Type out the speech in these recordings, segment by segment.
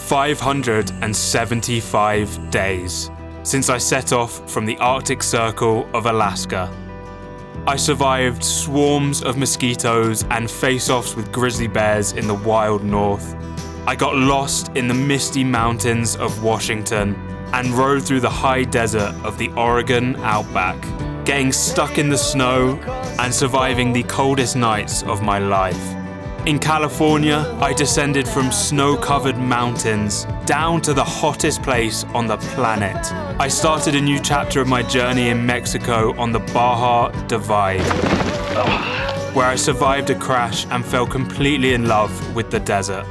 575 days since I set off from the Arctic Circle of Alaska. I survived swarms of mosquitoes and face-offs with grizzly bears in the wild north. I got lost in the misty mountains of Washington and rode through the high desert of the Oregon outback, getting stuck in the snow and surviving the coldest nights of my life. In California, I descended from snow-covered mountains down to the hottest place on the planet. I started a new chapter of my journey in Mexico on the Baja Divide, where I survived a crash and fell completely in love with the desert.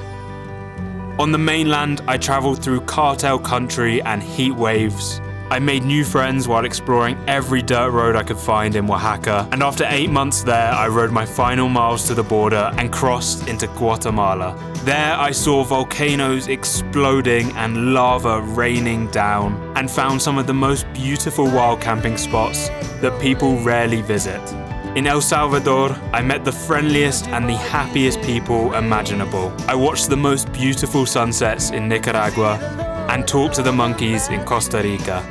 On the mainland, I traveled through cartel country and heat waves. I made new friends while exploring every dirt road I could find in Oaxaca, and after 8 months there, I rode my final miles to the border and crossed into Guatemala. There, I saw volcanoes exploding and lava raining down, and found some of the most beautiful wild camping spots that people rarely visit. In El Salvador, I met the friendliest and the happiest people imaginable. I watched the most beautiful sunsets in Nicaragua and talked to the monkeys in Costa Rica.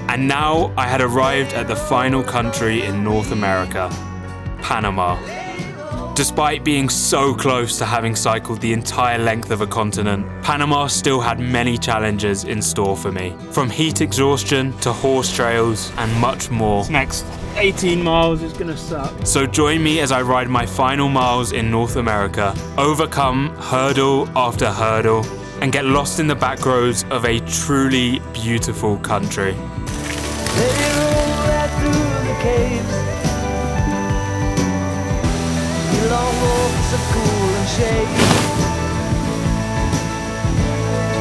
And now I had arrived at the final country in North America, Panama. Despite being so close to having cycled the entire length of a continent, Panama still had many challenges in store for me, from heat exhaustion to horse trails and much more. This next 18 miles is gonna suck. So join me as I ride my final miles in North America, overcome hurdle after hurdle, and get lost in the back roads of a truly beautiful country. Let it roll right through the caves. The long walks are cool and shady.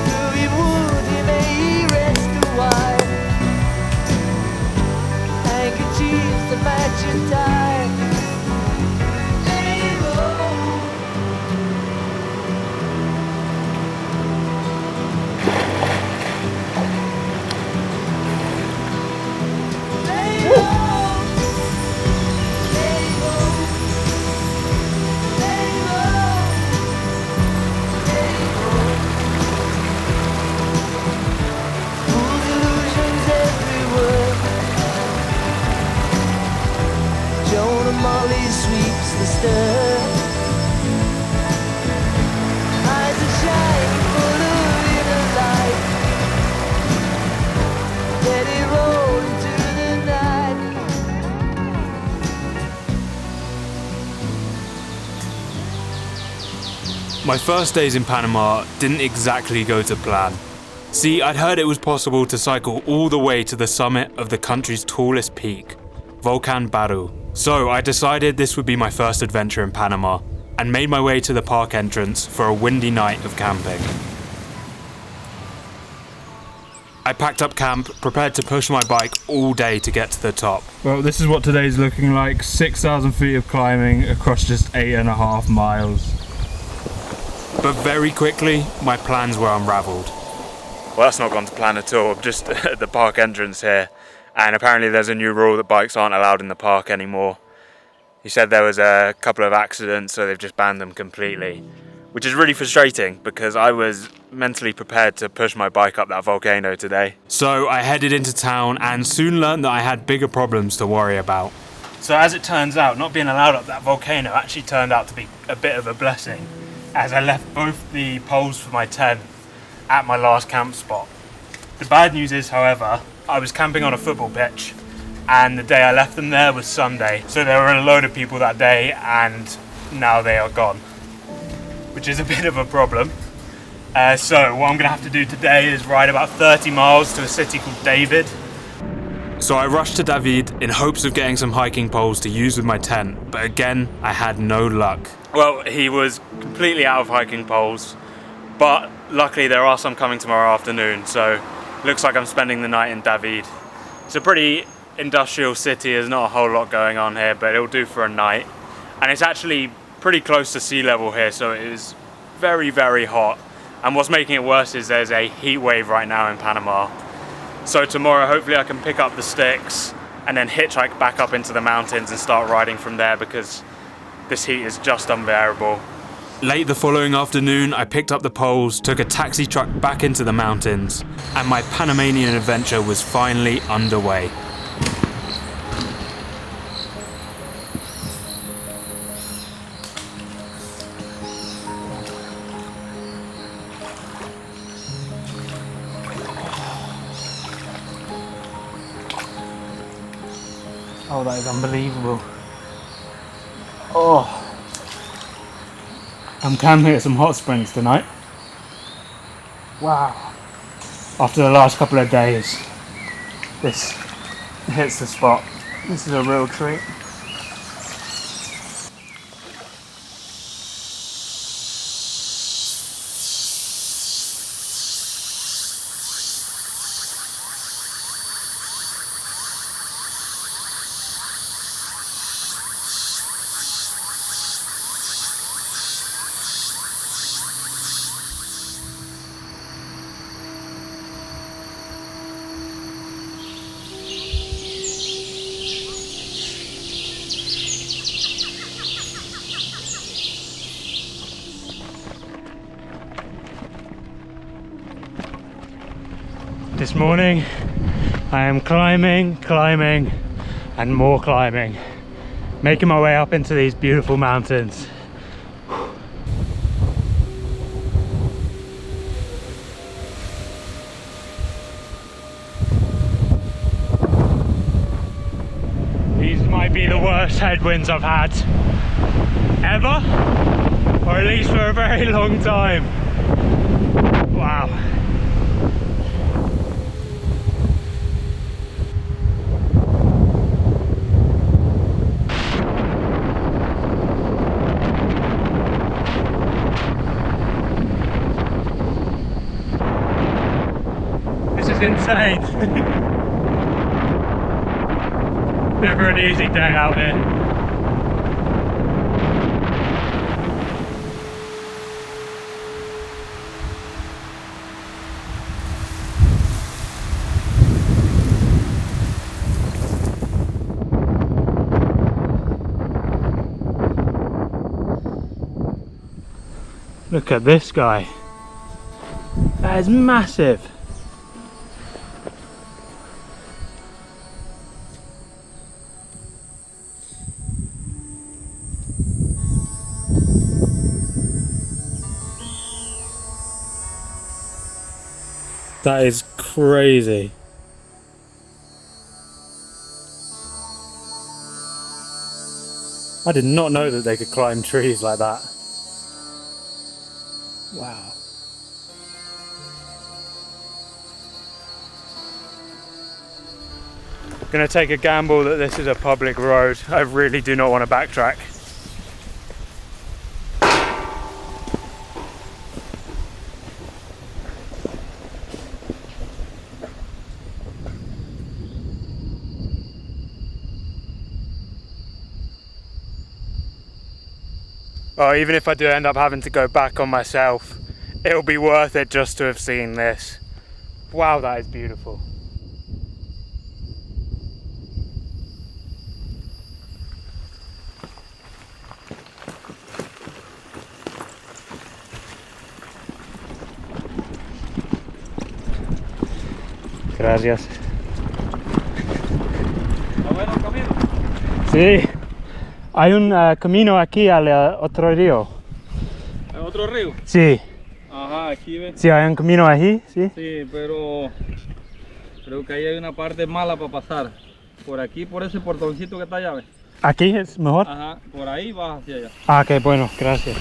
Through the wood you may rest a while. Handkerchiefs to match your tie. Let it roll. Molly sweeps the stir. Eyes are shining full of inner light. Let it roll into the night. My first days in Panama didn't exactly go to plan. See, I'd heard it was possible to cycle all the way to the summit of the country's tallest peak, Volcano. So I decided this would be my first adventure in Panama and made my way to the park entrance for a windy night of camping. I packed up camp, prepared to push my bike all day to get to the top. Well, this is what today's looking like. 6,000 feet of climbing across just 8.5 miles. But very quickly, my plans were unraveled. Well, that's not gone to plan at all. I'm just at the park entrance here. And apparently there's a new rule that bikes aren't allowed in the park anymore. He said there was a couple of accidents, so they've just banned them completely. Which is really frustrating because I was mentally prepared to push my bike up that volcano today. So I headed into town and soon learned that I had bigger problems to worry about. So as it turns out, not being allowed up that volcano actually turned out to be a bit of a blessing, as I left both the poles for my tent at my last camp spot. The bad news is, however, I was camping on a football pitch and the day I left them there was Sunday. So there were a load of people that day and now they are gone, which is a bit of a problem. So what I'm gonna have to do today is ride about 30 miles to a city called David. So I rushed to David in hopes of getting some hiking poles to use with my tent, but again, I had no luck. Well, he was completely out of hiking poles, but luckily there are some coming tomorrow afternoon, so looks like I'm spending the night in David. It's a pretty industrial city, there's not a whole lot going on here, but it'll do for a night. And it's actually pretty close to sea level here, so it is very, very hot. And what's making it worse is there's a heat wave right now in Panama. So tomorrow, hopefully I can pick up the sticks and then hitchhike back up into the mountains and start riding from there because this heat is just unbearable. Late the following afternoon, I picked up the poles, took a taxi truck back into the mountains, and my Panamanian adventure was finally underway. Oh, that is unbelievable. Oh. I'm camping at some hot springs tonight. Wow. After the last couple of days, this hits the spot. This is a real treat. This morning I am climbing, and more climbing, making my way up into these beautiful mountains. These might be the worst headwinds I've had ever, or at least for a very long time. Wow. Insane. Never an easy day out here. Look at this guy. That is massive. That is crazy. I did not know that they could climb trees like that. Wow. I'm gonna take a gamble that this is a public road. I really do not want to backtrack. Oh, even if I do end up having to go back on myself, it'll be worth it just to have seen this. Wow, that is beautiful. Gracias. ¿Está bueno el camino? Sí. Hay un camino aquí al otro río. ¿En otro río? Sí. Ajá, aquí ves. Sí, hay un camino allí, sí. Sí, pero creo que ahí hay una parte mala para pasar. Por aquí, por ese portoncito que está allá, ¿ves? ¿Aquí es mejor? Ajá, por ahí vas hacia allá. Ah, qué bueno, gracias.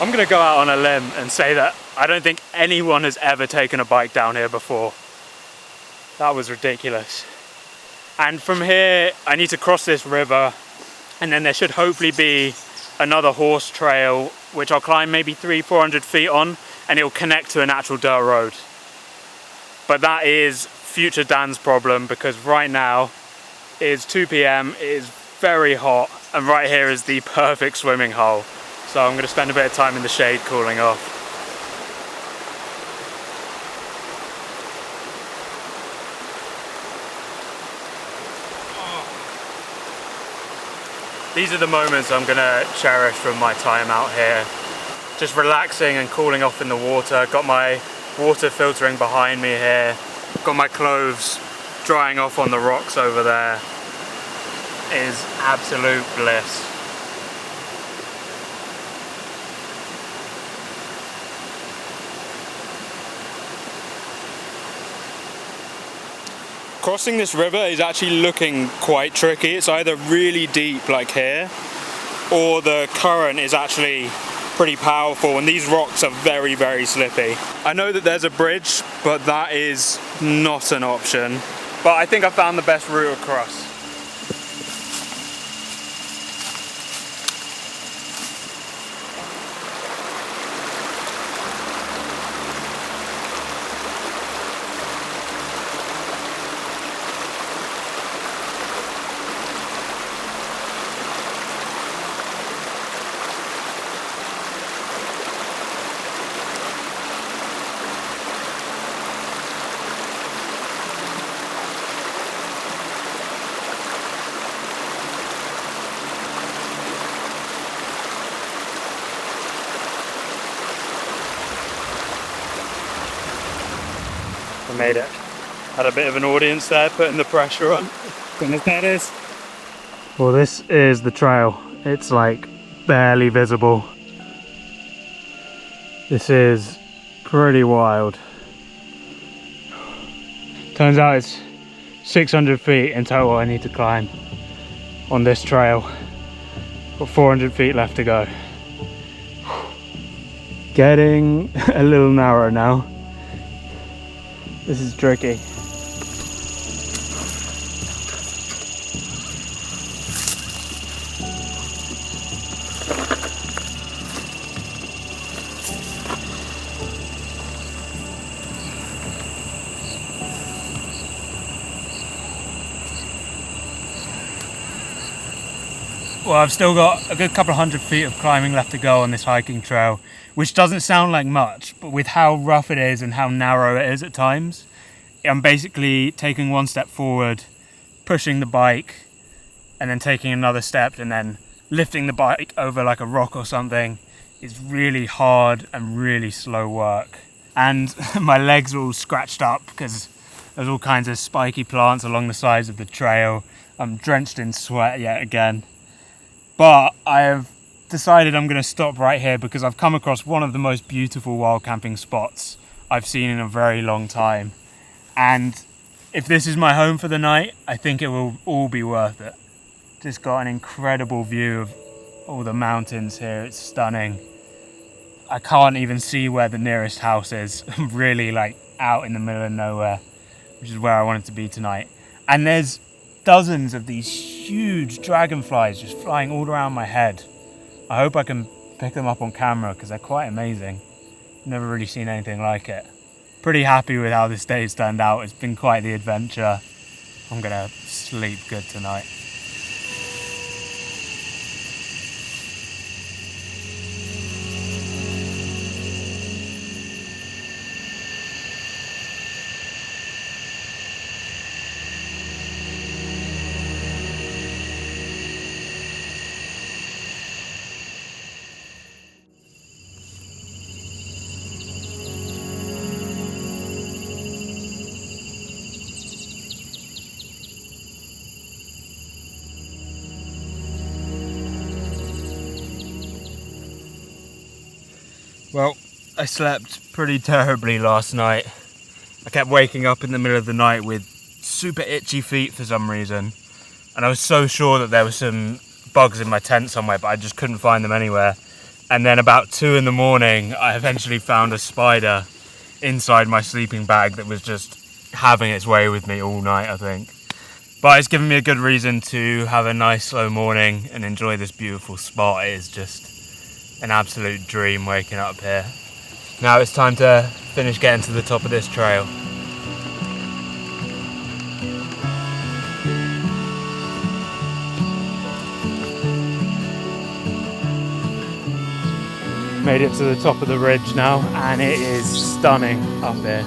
I'm going to go out on a limb and say that I don't think anyone has ever taken a bike down here before. That was ridiculous. And from here, I need to cross this river, and then there should hopefully be another horse trail, which I'll climb maybe 300-400 feet on, and it'll connect to a natural dirt road. But that is future Dan's problem, because right now it is 2 p.m, it is very hot, and right here is the perfect swimming hole. So I'm going to spend a bit of time in the shade cooling off. These are the moments I'm going to cherish from my time out here. Just relaxing and cooling off in the water. Got my water filtering behind me here. Got my clothes drying off on the rocks over there. It is absolute bliss. Crossing this river is actually looking quite tricky. It's either really deep like here, or the current is actually pretty powerful, and these rocks are very, very slippy. I know that there's a bridge, but that is not an option. But I think I found the best route across. I made it. Had a bit of an audience there, putting the pressure on. Buenas tardes. Well, this is the trail. It's like barely visible. This is pretty wild. Turns out it's 600 feet in total I need to climb on this trail. Got 400 feet left to go. Getting a little narrow now. This is tricky. Well, I've still got a good couple of 100 feet of climbing left to go on this hiking trail, which doesn't sound like much, but with how rough it is and how narrow it is at times, I'm basically taking one step forward, pushing the bike, and then taking another step, and then lifting the bike over like a rock or something. Is really hard and really slow work. And my legs are all scratched up because there's all kinds of spiky plants along the sides of the trail. I'm drenched in sweat yet again. But I have decided I'm going to stop right here because I've come across one of the most beautiful wild camping spots I've seen in a very long time. And if this is my home for the night, I think it will all be worth it. Just got an incredible view of all the mountains here. It's stunning. I can't even see where the nearest house is. I'm really like out in the middle of nowhere, which is where I wanted to be tonight. And there's dozens of these huge dragonflies just flying all around my head. I hope I can pick them up on camera because they're quite amazing. Never really seen anything like it. Pretty happy with how this day's turned out. It's been quite the adventure. I'm gonna sleep good tonight. Well, I slept pretty terribly last night. I kept waking up in the middle of the night with super itchy feet for some reason. And I was so sure that there were some bugs in my tent somewhere, but I just couldn't find them anywhere. And then about 2 in the morning, I eventually found a spider inside my sleeping bag that was just having its way with me all night, I think. But it's given me a good reason to have a nice slow morning and enjoy this beautiful spot. It is just an absolute dream waking up here. Now it's time to finish getting to the top of this trail. Made it to the top of the ridge now, and it is stunning up here.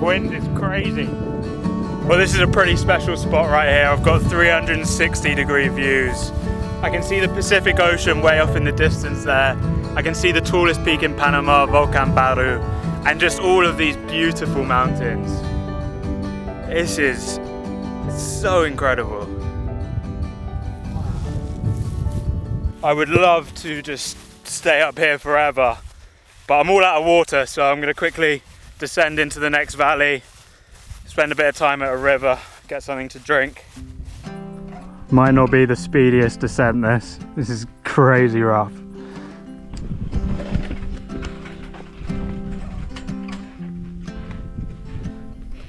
Wind is crazy. Well, this is a pretty special spot right here. I've got 360-degree views. I can see the Pacific Ocean way off in the distance there. I can see the tallest peak in Panama, Volcano, and just all of these beautiful mountains. This is so incredible. I would love to just stay up here forever, but I'm all out of water, so I'm going to quickly descend into the next valley, spend a bit of time at a river, get something to drink. Might not be the speediest descent this. This is crazy rough.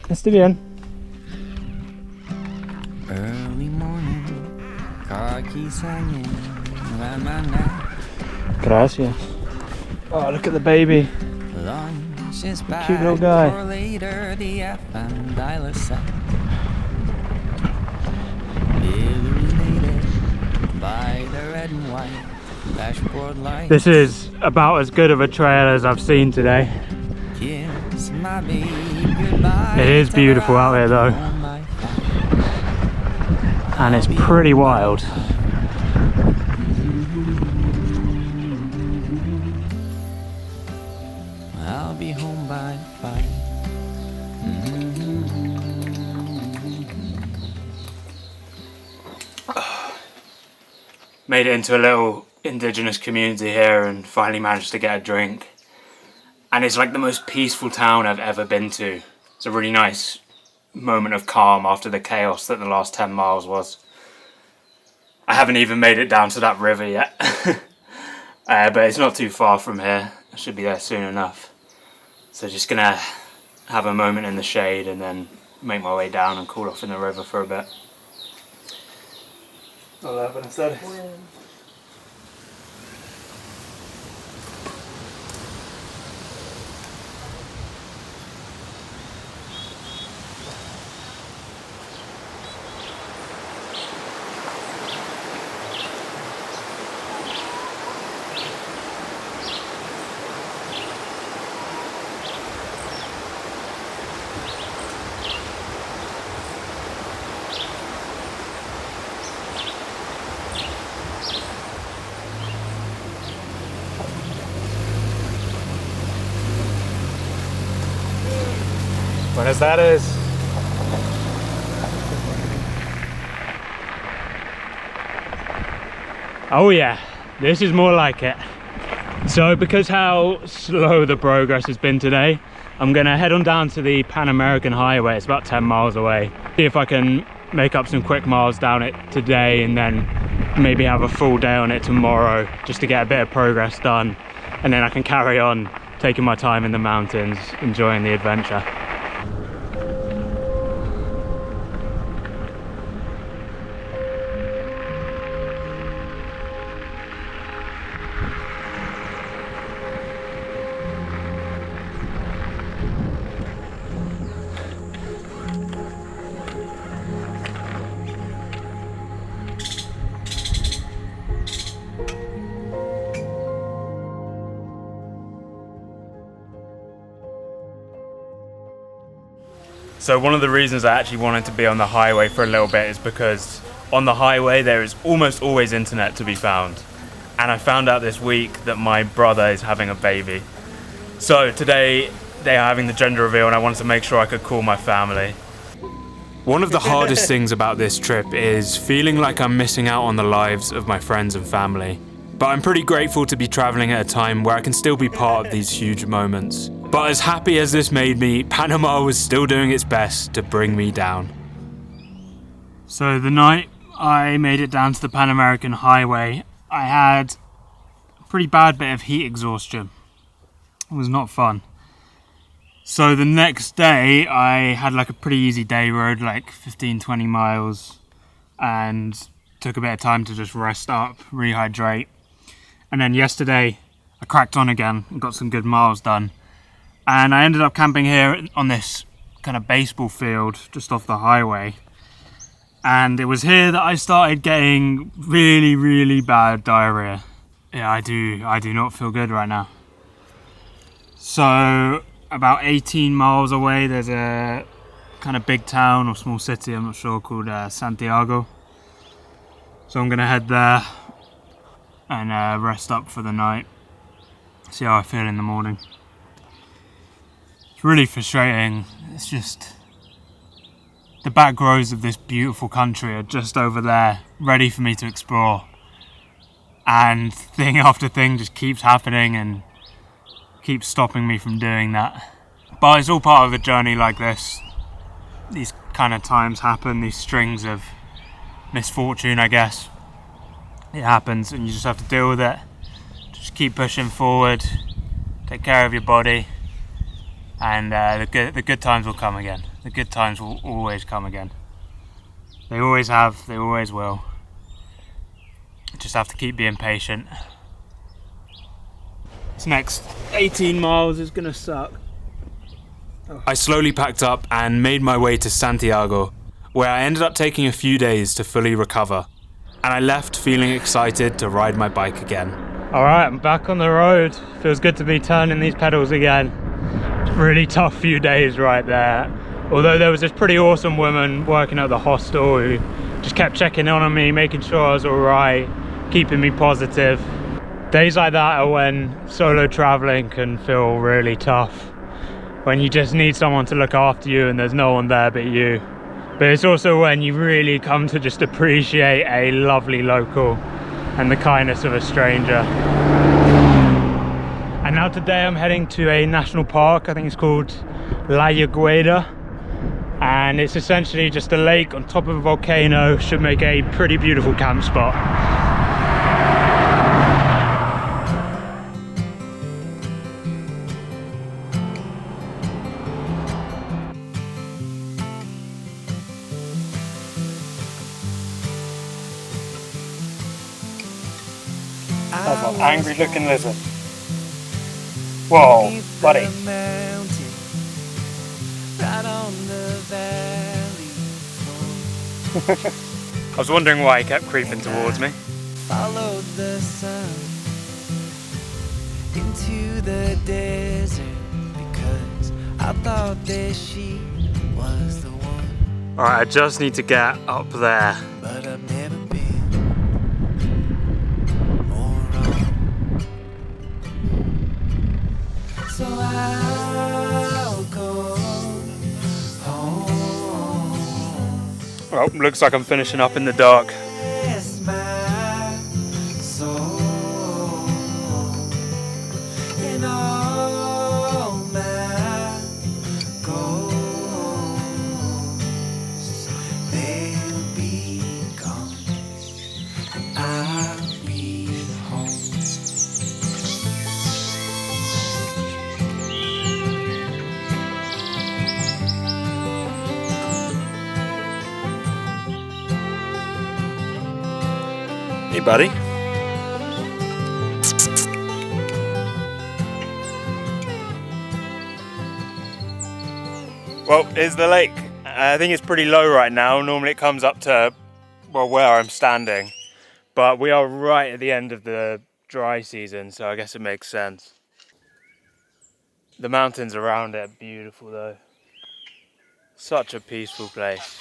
Estoy bien. Early morning, car keys hanging around my neck. Gracias. Oh, look at the baby. Lunch is back. Cute little guy. Or later, the FM dialer set. Illuminated by the red and white dashboard light. This is about as good of a trail as I've seen today. Kiss my baby goodbye. It is beautiful out here though, and it's pretty wild. I'll be home by 5. Made it into a little indigenous community here and finally managed to get a drink. And it's like the most peaceful town I've ever been to. It's a really nice moment of calm after the chaos that the last 10 miles was. I haven't even made it down to that river yet. But it's not too far from here. I should be there soon enough. So just gonna have a moment in the shade and then make my way down and cool off in the river for a bit. Hola, buenas tardes. Buenas tardes. Oh yeah, this is more like it. So because how slow the progress has been today, I'm gonna head on down to the Pan American Highway. It's about 10 miles away. See if I can make up some quick miles down it today and then maybe have a full day on it tomorrow just to get a bit of progress done. And then I can carry on taking my time in the mountains, enjoying the adventure. So one of the reasons I actually wanted to be on the highway for a little bit is because on the highway there is almost always internet to be found. And I found out this week that my brother is having a baby. So today they are having the gender reveal and I wanted to make sure I could call my family. One of the hardest things about this trip is feeling like I'm missing out on the lives of my friends and family. but I'm pretty grateful to be traveling at a time where I can still be part of these huge moments. But as happy as this made me, Panama was still doing its best to bring me down. So the night I made it down to the Pan American Highway, I had a pretty bad bit of heat exhaustion. It was not fun. So the next day I had like a pretty easy day, rode like 15-20 miles and took a bit of time to just rest up, rehydrate. And then yesterday I cracked on again and got some good miles done. And I ended up camping here on this kind of baseball field just off the highway. And it was here that I started getting really, really bad diarrhea. Yeah, I do not feel good right now. So about 18 miles away, there's a kind of big town or small city, I'm not sure, called Santiago. So I'm gonna head there and rest up for the night. See how I feel in the morning. It's really frustrating. It's just the back rows of this beautiful country are just over there, ready for me to explore. And thing after thing just keeps happening and keeps stopping me from doing that. But it's all part of the journey like this. These kind of times happen, these strings of misfortune, I guess. It happens and you just have to deal with it. Just keep pushing forward, take care of your body, and the good times will come again. The good times will always come again. They always have, they always will. Just have to keep being patient. This next 18 miles is gonna suck. I slowly packed up and made my way to Santiago, where I ended up taking a few days to fully recover. And I left feeling excited to ride my bike again. Alright, I'm back on the road. Feels good to be turning these pedals again. Really tough few days right there. Although there was this pretty awesome woman working at the hostel who just kept checking in on me, making sure I was alright, keeping me positive. Days like that are when solo traveling can feel really tough. When you just need someone to look after you and there's no one there but you. But it's also when you really come to just appreciate a lovely local and the kindness of a stranger. And now today I'm heading to a national park. I think it's called La Yagueda. And it's essentially just a lake on top of a volcano. Should make a pretty beautiful camp spot. That's an angry looking lizard. Whoa, buddy. I was wondering why he kept creeping towards me. Followed the sun into the desert because I thought that she was the one. Alright, I just need to get up there. But I've never been more wrong. So I'll go home. Well, looks like I'm finishing up in the dark. Rest my soul and all my goals. They'll be gone and I'll be home. Hey, buddy. Well, here's the lake. I think it's pretty low right now. Normally it comes up to, well, where I'm standing. But we are right at the end of the dry season, so I guess it makes sense. The mountains around it are beautiful though. Such a peaceful place.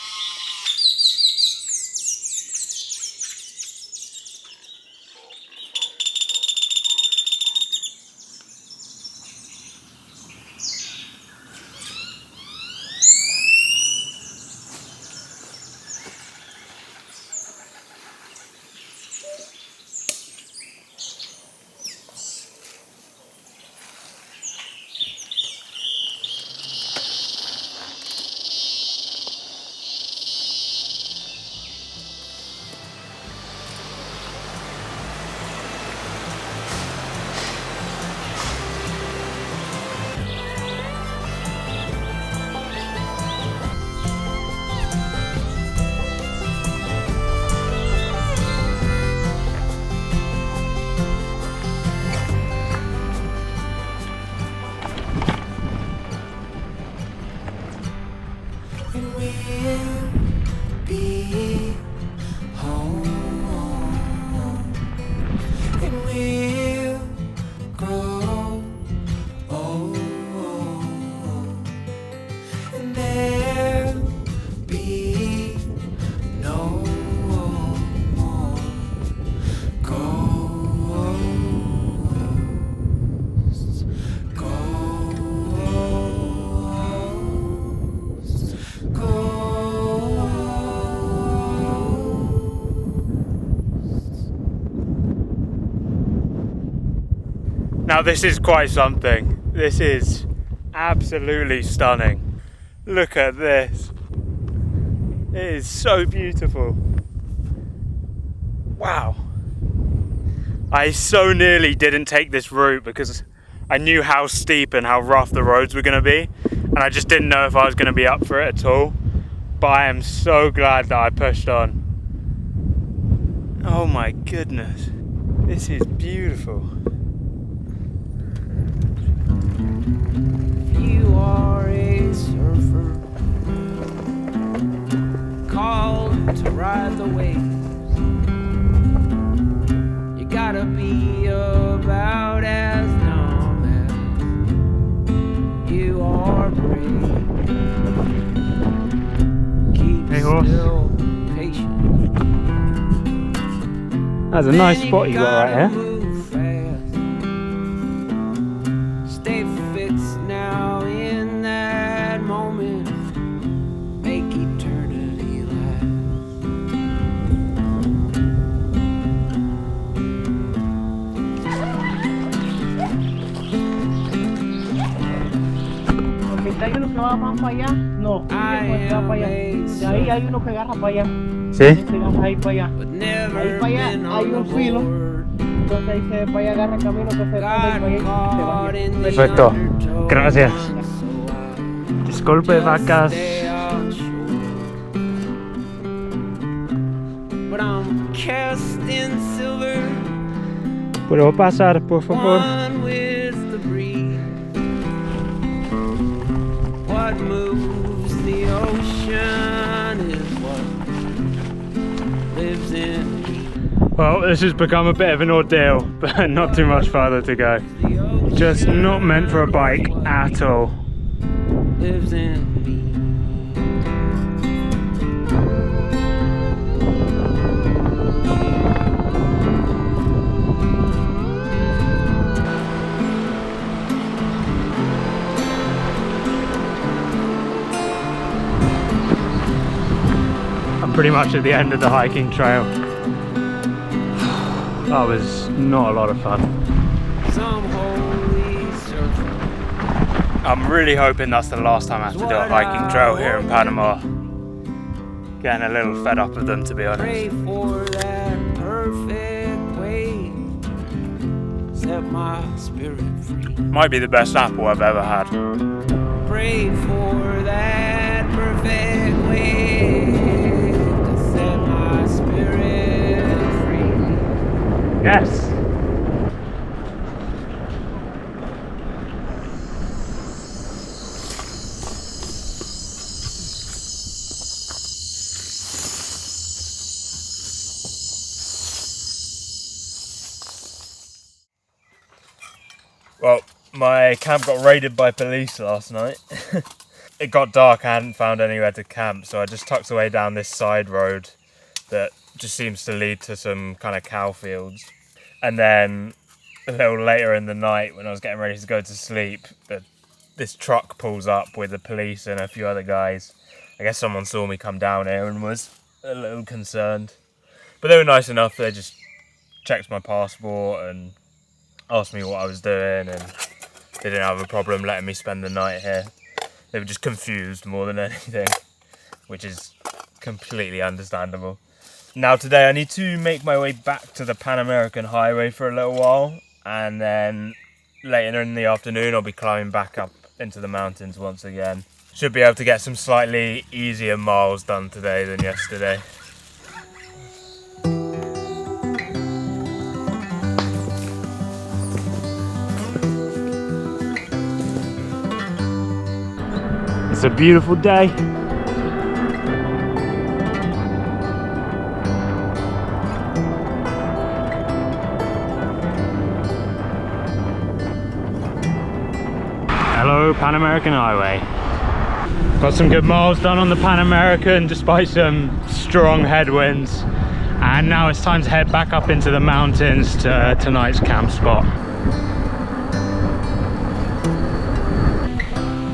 will grow old, and there'll be no more ghosts, ghosts, ghosts. Now this is quite something. This is absolutely stunning. Look at this. It is so beautiful. Wow. I so nearly didn't take this route because I knew how steep and how rough the roads were going to be, and I just didn't know if I was going to be up for it at all. But I am so glad that I pushed on. Oh my goodness. This is beautiful. You are a surfer, called to ride the waves. You gotta be about as numb as you are brave. Keep Hey, horse. still patient. That's a nice spot you got right here. Move fast. Stay fixed now in that moment. Make eternity last. ¿Hay uno que va más para allá? No, I ese va am para allá. a De ahí hay uno que agarra para allá. ¿Sí? Ese agarra ahí para allá. but never Ahí para allá been hay on un the filo. board. Entonces ahí se para allá agarra el camino que se pone ahí para allá y se Got va. caught in the Perfecto. undertow Gracias. once, so I Disculpe just vacas. stay on shore. But I'm cast in silver, ¿Puedo pasar, por favor? one with the breeze. What moves the ocean is what lives in me. Well, this has become a bit of an ordeal, but not too much farther to go. The ocean Just not meant for a bike at all. lives in me. I'm pretty much at the end of the hiking trail. That was not a lot of fun. Some holy surfer. I'm really hoping that's the last time I have to do a hiking trail here in Panama. Getting a little fed up of them, to be Pray honest. for that perfect way. Set my spirit free. Might be the best apple I've ever had. Pray for that perfect way to set my spirit free. Yes! Well, my camp got raided by police last night. It got dark, I hadn't found anywhere to camp, so I just tucked away down this side road that just seems to lead to some kind of cow fields. And then a little later in the night, when I was getting ready to go to sleep, this truck pulls up with the police and a few other guys. I guess someone saw me come down here and was a little concerned. But they were nice enough, they just checked my passport and asked me what I was doing, and they didn't have a problem letting me spend the night here. They were just confused more than anything, which is completely understandable. Now today I need to make my way back to the Pan American Highway for a little while, and then later in the afternoon I'll be climbing back up into the mountains once again. Should be able to get some slightly easier miles done today than yesterday. It's a beautiful day. Hello, Pan American Highway. Got some good miles done on the Pan American despite some strong headwinds. And now it's time to head back up into the mountains to tonight's camp spot.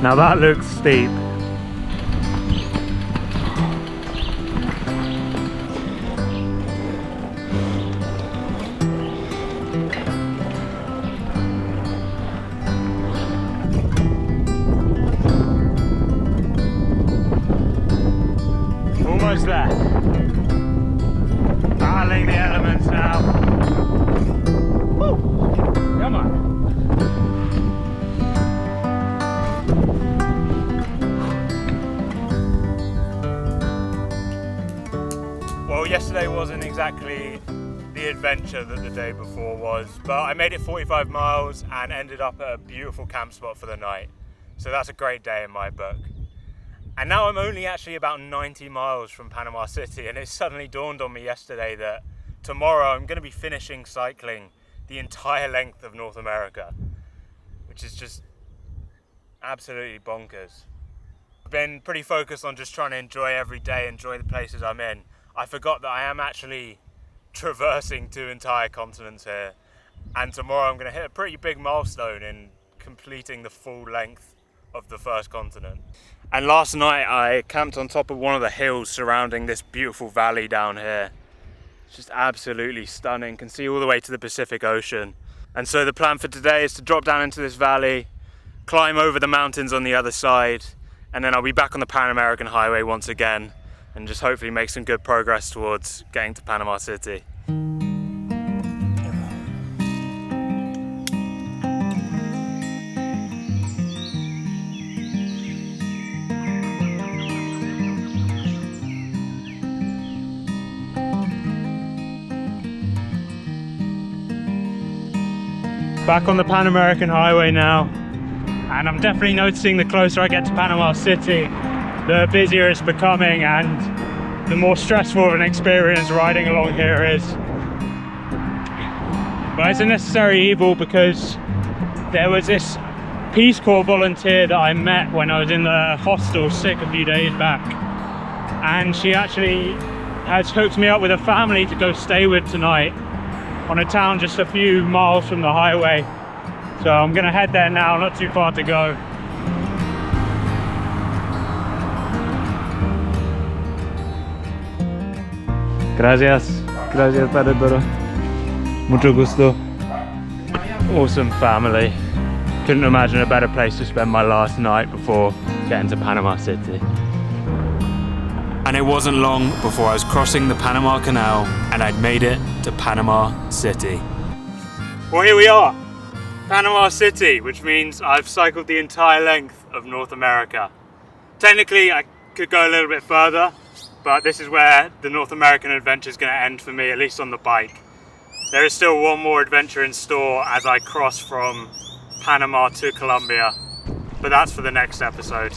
Now that looks steep. Almost there. Battling the elements now. Woo! Come on. Well, yesterday wasn't exactly the adventure that the day before was, but I made it 45 miles and ended up at a beautiful camp spot for the night. So that's a great day in my book. And now I'm only actually about 90 miles from Panama City, and it suddenly dawned on me yesterday that tomorrow I'm going to be finishing cycling the entire length of North America, which is just absolutely bonkers. I've been pretty focused on just trying to enjoy every day, enjoy the places I'm in. I forgot that I am actually traversing 2 entire continents here, and tomorrow I'm going to hit a pretty big milestone in completing the full length of the first continent. And last night I camped on top of one of the hills surrounding this beautiful valley down here. It's just absolutely stunning, can see all the way to the Pacific Ocean. And so the plan for today is to drop down into this valley, climb over the mountains on the other side, and then I'll be back on the Pan American Highway once again and just hopefully make some good progress towards getting to Panama City. Back on the Pan American Highway now, and I'm definitely noticing the closer I get to Panama City, the busier it's becoming and the more stressful of an experience riding along here is. But it's a necessary evil because there was this Peace Corps volunteer that I met when I was in the hostel sick a few days back, and she actually has hooked me up with a family to go stay with tonight on a town just a few miles from the highway. So I'm gonna head there now, not too far to go. Gracias. Gracias, Padre Toro. Mucho gusto. Awesome family. Couldn't imagine a better place to spend my last night before getting to Panama City. And it wasn't long before I was crossing the Panama Canal and I'd made it to Panama City. Well, here we are, Panama City, which means I've cycled the entire length of North America. Technically, I could go a little bit further, but this is where the North American adventure is going to end for me, at least on the bike. There is still one more adventure in store as I cross from Panama to Colombia, but that's for the next episode.